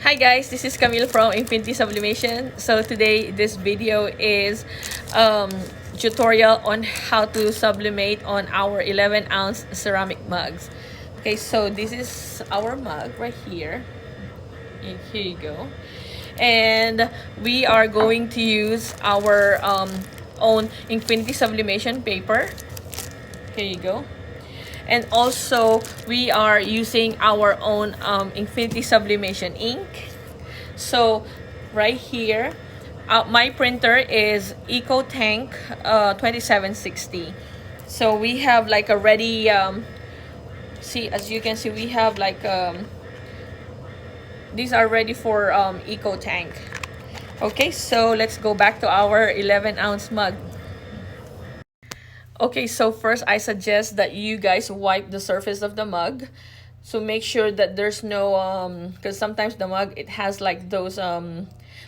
Hi guys, this is Camille from Infinity Sublimation. So today this video is tutorial on how to sublimate on our 11-ounce ceramic mugs. Okay, so this is our mug right here. Here you go. And we are going to use our own Infinity Sublimation paper. Here you go. And also we are using our own Infinity Sublimation ink. So right here, my printer is EcoTank 2760. So we have like a ready see, as you can see, we have like these are ready for EcoTank. Okay, so let's go back to our 11-ounce mug. Okay, so first I suggest that you guys wipe the surface of the mug. So make sure that there's no because sometimes the mug, it has like those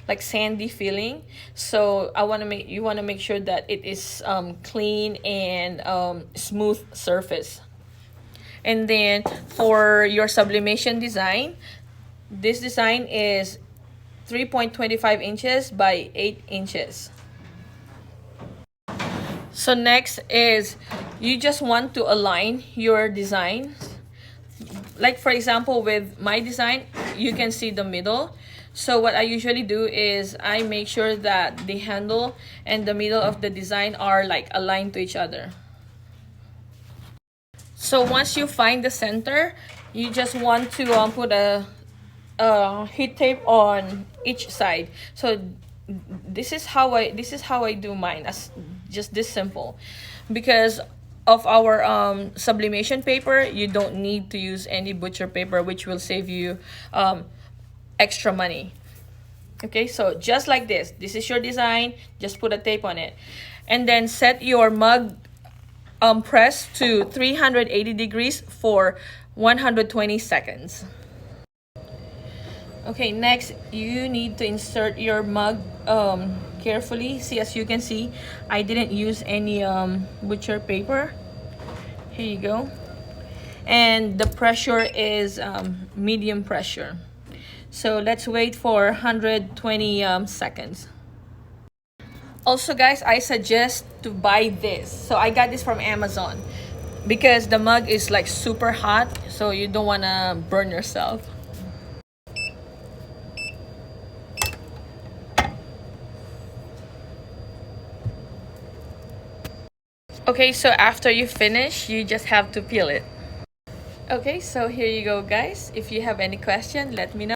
like sandy feeling. So you want to make sure that it is clean and smooth surface. And then for your sublimation design, this design is 3.25 inches by 8 inches. So next is you just want to align your design. Like for example, with my design, you can see the middle. So what I usually do is I make sure that the handle and the middle of the design are like aligned to each other. So once you find the center, you just want to put a heat tape on each side. So this is how I do mine, as just this simple. Because of our sublimation paper, you don't need to use any butcher paper, which will save you extra money. Okay, so just like this is your design. Just put a tape on it, and then set your mug press to 380 degrees for 120 seconds. Okay, next you need to insert your mug carefully. See, as you can see, I didn't use any butcher paper. Here you go. And the pressure is medium pressure. So let's wait for 120 seconds. Also guys, I suggest to buy this. So I got this from Amazon because the mug is like super hot, so you don't want to burn yourself. Okay, so after you finish, you just have to peel it. Okay, so here you go guys. If you have any question, let me know.